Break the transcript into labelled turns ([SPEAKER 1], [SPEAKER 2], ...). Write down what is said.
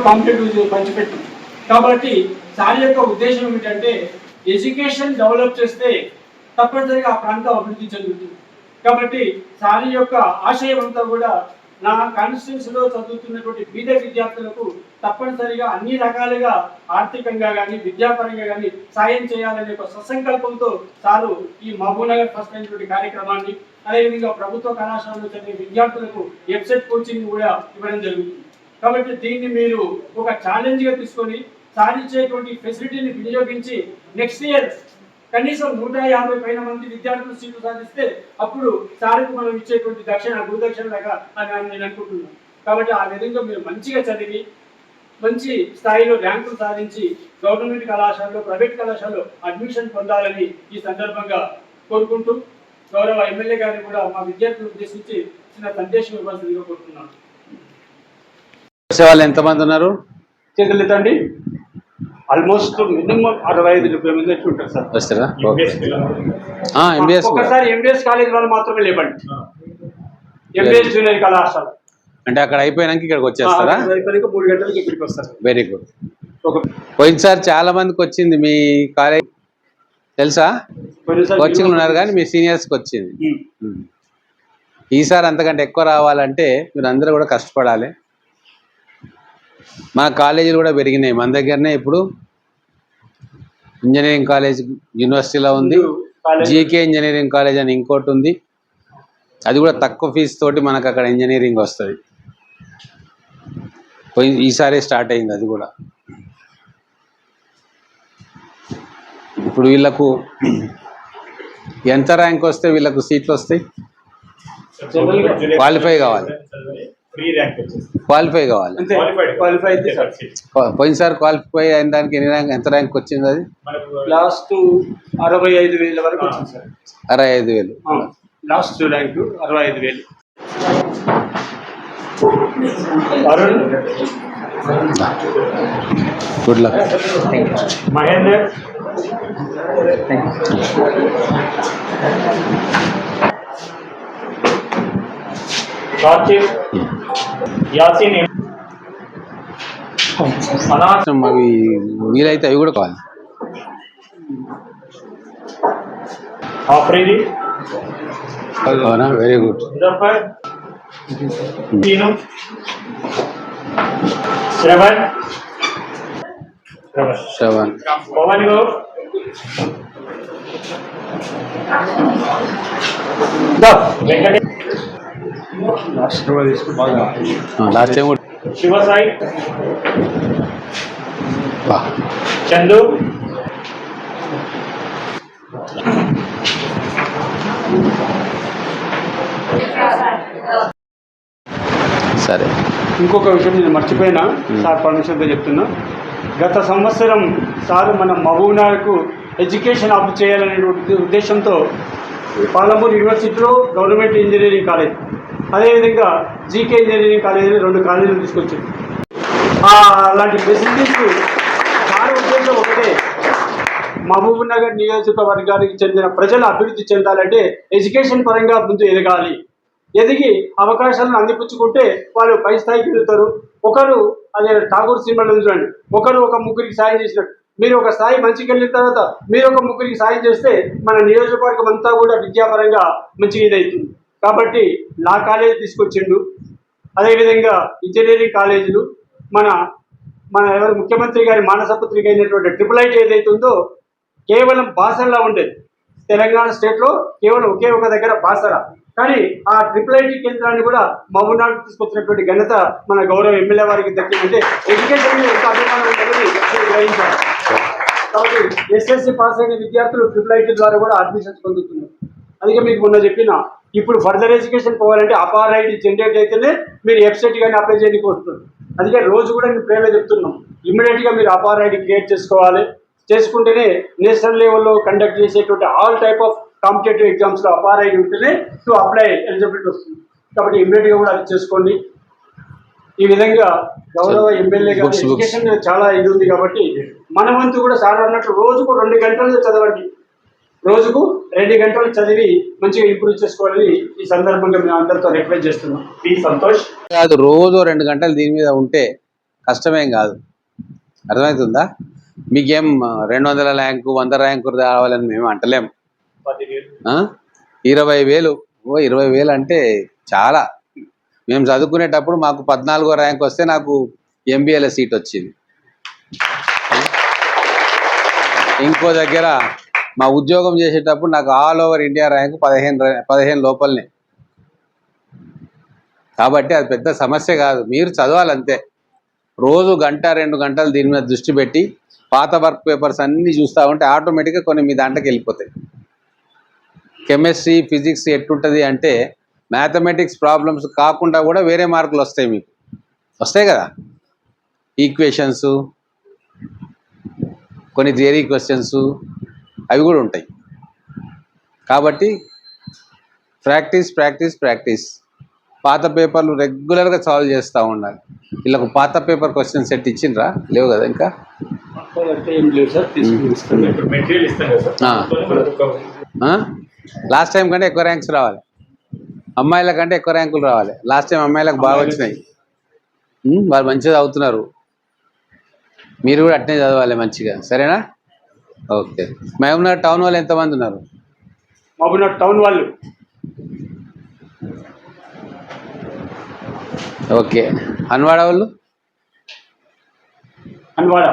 [SPEAKER 1] Competitive పంచిపెట్టింది. కాబట్టి sir యొక్క ఉద్దేశం ఏమిటంటే ఎడ్యుకేషన్ డెవలప్ చేస్తే తప్పనిసరిగా ఆ ప్రాంతం అభివృద్ధి చెందుతుంది. కాబట్టి సార్ యొక్క ఆశయం అంతా కూడా నా కాన్స్టిట్యూన్సీలో చదువుతున్నటువంటి బీద విద్యార్థులకు తప్పనిసరిగా అన్ని రకాలుగా ఆర్థికంగా కానీ విద్యాపరంగా కానీ సాయం చేయాలనే ఒక సత్సంకల్పంతో సారు ఈ మహబూబ్నగర్ ఫస్ట్ అయినటువంటి కార్యక్రమాన్ని, అదేవిధంగా ప్రభుత్వ కళాశాలలో చదివే విద్యార్థులకు వెబ్సైట్ కోచింగ్ కూడా ఇవ్వడం జరుగుతుంది. కాబట్టి దీన్ని మీరు ఒక ఛాలెంజ్గా తీసుకొని సాధించేటువంటి ఫెసిలిటీని వినియోగించి నెక్స్ట్ ఇయర్ కనీసం 150 పైన మంది విద్యార్థులు సీట్లు సాధిస్తే అప్పుడు సార్కు మనం ఇచ్చేటువంటి గురుదక్షిణ లాగా అని నేను అనుకుంటున్నాను. కాబట్టి ఆ విధంగా మీరు మంచిగా చదివి మంచి స్థాయిలో ర్యాంకులు సాధించి గవర్నమెంట్ కళాశాలలో ప్రైవేట్ కళాశాలలో అడ్మిషన్ పొందాలని ఈ సందర్భంగా కోరుకుంటూ గౌరవ ఎమ్మెల్యే గారిని కూడా మా విద్యార్థులను ఉద్దేశించి చిన్న సందేశం ఇవ్వాల్సిందిగా కోరుతున్నాను.
[SPEAKER 2] వాళ్ళు ఎంతమంది ఉన్నారు?
[SPEAKER 1] చేతులెత్తండి. ఆల్మోస్ట్ మినిమం 65-70 మంది ఉంటారు సార్.
[SPEAKER 2] వస్తారా?
[SPEAKER 1] ఒకసారి ఎంబీఎస్ కాలేజ్ వాళ్ళు మాత్రమే లేవండి. ఎంబీఎస్ జూనియర్ కళాశాల
[SPEAKER 2] అంటే అక్కడ అయిపోయినాక ఇక్కడికి వచ్చేస్తారా?
[SPEAKER 1] 3 గంటలకి ఇక్కడికి వస్తారు.
[SPEAKER 2] Very good. పోయినసారి చాలా మందికి వచ్చింది మీ కాలేజ్ తెలుసా? కోచింగ్ ఉన్నారు కానీ మీ సీనియర్స్కి వచ్చింది. ఈసారి అంతకంటే ఎక్కువ రావాలంటే మీరు అందరూ కూడా కష్టపడాలి. మన కాలేజీలు కూడా పెరిగినాయి. మన దగ్గరనే ఇప్పుడు ఇంజనీరింగ్ కాలేజ్ యూనివర్సిటీలో ఉంది, జీకే ఇంజనీరింగ్ కాలేజ్ అని ఇంకోటి ఉంది. అది కూడా తక్కువ ఫీజు తోటి మనకు అక్కడ ఇంజనీరింగ్ వస్తుంది. ఈసారి స్టార్ట్ అయింది అది కూడా. ఇప్పుడు వీళ్ళకు ఎంత ర్యాంక్ వస్తే వీళ్ళకు సీట్లు వస్తాయి? క్వాలిఫై కావాలి. క్వాలిఫై కావాలి. పోయినసారి క్వాలిఫై అయిన దానికి ఎంత ర్యాంక్ వచ్చింది? అది
[SPEAKER 1] లాస్ట్ 65,000 వరకు వచ్చింది sir.
[SPEAKER 2] 65,000
[SPEAKER 1] last rank 65,000.
[SPEAKER 2] Good luck.
[SPEAKER 1] Mahender
[SPEAKER 2] అవి వీలైతే అవి కూడా కావాలి. అవునా? Very good.
[SPEAKER 1] Shravan
[SPEAKER 2] Pavan last time
[SPEAKER 1] Shivasai Chandu
[SPEAKER 2] సరే.
[SPEAKER 1] ఇంకొక విషయం నేను మర్చిపోయినా, సార్ పర్మిషన్తో చెప్తున్నా. గత సంవత్సరం సార్ మన మహబూబ్నగర్కు ఎడ్యుకేషన్ అప్ చేయాలనే ఉద్దేశంతో పాలమూరు యూనివర్సిటీలో గవర్నమెంట్ ఇంజనీరింగ్ కాలేజ్, అదేవిధంగా జీకే ఇంజనీరింగ్ కాలేజీలో 2 కాలేజీలు తీసుకొచ్చింది. అలాంటి ఫెసిలిటీస్ సార్ ఉద్దేశం ఒకటే, మహబూబ్నగర్ నియోజకవర్గానికి చెందిన ప్రజలు అభివృద్ధి చెందాలంటే ఎడ్యుకేషన్ పరంగా ముందు ఎదగాలి. ఎదిగి అవకాశాలను అందిపుచ్చుకుంటే వాళ్ళు పై స్థాయికి వెళ్తారు. ఒకరు అదే ఠాగూర్ సినిమాలో చూడండి, ఒకరు ఒక ముగ్గురికి సాయం చేసినట్టు మీరు ఒక స్థాయి మంచికి వెళ్ళిన తర్వాత మీరు ఒక ముగ్గురికి సాయం చేస్తే మన నియోజకవర్గం అంతా కూడా విద్యాపరంగా మంచిగా ఇదవుతుంది. కాబట్టి లా కాలేజీ తీసుకొచ్చిండు, అదేవిధంగా ఇంజనీరింగ్ కాలేజీలు, మన ఎవరు ముఖ్యమంత్రి గారి మానసపుత్రిక అయినటువంటి IIIT ఏదైతుందో కేవలం బాసరలా ఉండేది. తెలంగాణ స్టేట్లో కేవలం ఒకే ఒక దగ్గర బాసర, కానీ ఆ IIIT కేంద్రాన్ని కూడా మహబూబ్నగర్ తీసుకొచ్చినటువంటి ఘనత మన గౌరవ ఎమ్మెల్యే వారికి దక్కిందంటే ఎడ్యుకేషన్ మీద ఎంత అభిమానం ఉందని గ్రహించారు. కాబట్టి SSC పాస్ అయిన విద్యార్థులు IIIT ద్వారా కూడా అడ్మిషన్స్ పొందుతున్నారు. అందుకే మీకు మొన్న చెప్పిన, ఇప్పుడు ఫర్దర్ ఎడ్యుకేషన్ పోవాలంటే అపార్ ఐడి జనరేట్ అయితేనే మీరు వెబ్సైట్ కానీ అప్లై చేయడానికి వస్తుంది. అందుకే రోజు కూడా మేము ప్రేమ చెప్తున్నాం, ఇమ్మీడియట్గా మీరు అపార్ ఐడి క్రియేట్ చేసుకోవాలి. చేసుకుంటేనే నేషనల్ లెవెల్లో కండక్ట్ చేసేటువంటి ఆల్ టైప్ ఆఫ్ కాంపిటేటివ్ ఎగ్జామ్స్లో అపార్ ఐడి ఉంటేనే టు అప్లై ఎలిజిబిలిటీ వస్తుంది. కాబట్టి ఇమ్మీడియట్గా కూడా అది చేసుకోండి. ఈ విధంగా గౌరవ ఎమ్మెల్యే గారు ఎడ్యుకేషన్ చాలా ఇది ఉంది కాబట్టి మన వంతు కూడా సార్ అన్నట్లు రోజుకు 2 గంటలు చదవండి. రోజుకు 2 గంటలు చదివి మంచిగా ఇంప్రూవ్ చేసుకోవాలని ఈ సందర్భంగా మేము అందరితో రిక్వెస్ట్ చేస్తున్నాం. ఈ సంతోష్
[SPEAKER 2] కాదు, రోజు 2 గంటలు దీని మీద ఉంటే కష్టమేం కాదు. అర్థమవుతుందా? మీకేం 200 ర్యాంకు 100 ర్యాంకు రావాలని మేము అంటలేం. 20,000 20,000 అంటే చాలా. మేము చదువుకునేటప్పుడు మాకు 14వ ర్యాంక్ వస్తే నాకు ఎంబీఏలో సీట్ వచ్చింది. ఇంకో దగ్గర మా ఉద్యోగం చేసేటప్పుడు నాకు ఆల్ ఓవర్ ఇండియా ర్యాంకు 15 లోపలనే. కాబట్టి అది పెద్ద సమస్య కాదు. మీరు చదవాలంతే. రోజు 1-2 గంటలు దీని మీద దృష్టి పెట్టి పాత వర్క్ పేపర్స్ అన్నీ చూస్తూ ఉంటే ఆటోమేటిక్గా కొన్ని మీ దాంట్లోకి వెళ్ళిపోతాయి. కెమిస్ట్రీ ఫిజిక్స్ ఎట్లుంటుంది అంటే మ్యాథమెటిక్స్ ప్రాబ్లమ్స్ కాకుండా కూడా వేరే మార్కులు వస్తాయి, మీకు వస్తాయి కదా. ఈక్వేషన్స్, కొన్ని థియరీ క్వశ్చన్స్ అవి కూడా ఉంటాయి. కాబట్టి ప్రాక్టీస్ ప్రాక్టీస్ ప్రాక్టీస్. పాత పేపర్లు రెగ్యులర్గా సాల్వ్ చేస్తూ ఉండాలి. వీళ్ళకు పాత పేపర్ క్వశ్చన్ సెట్ ఇచ్చిండ్రా? లేవు కదా ఇంకా. లాస్ట్ టైం కంటే ఎక్కువ ర్యాంక్స్ రావాలి, అమ్మాయిల కంటే ఎక్కువ ర్యాంకులు రావాలి. లాస్ట్ టైం అమ్మాయిలకు బాగా వచ్చినాయి, వాళ్ళు మంచిగా చదువుతున్నారు. మీరు కూడా అట్నే చదవాలి మంచిగా, సరేనా? ఓకే. మహబూబ్నగర్ టౌన్ వాళ్ళు ఎంతమంది ఉన్నారు?
[SPEAKER 1] మహబూబ్నగర్ టౌన్ వాళ్ళు
[SPEAKER 2] ఓకే. హన్వాడ వాళ్ళు?
[SPEAKER 1] హన్వాడ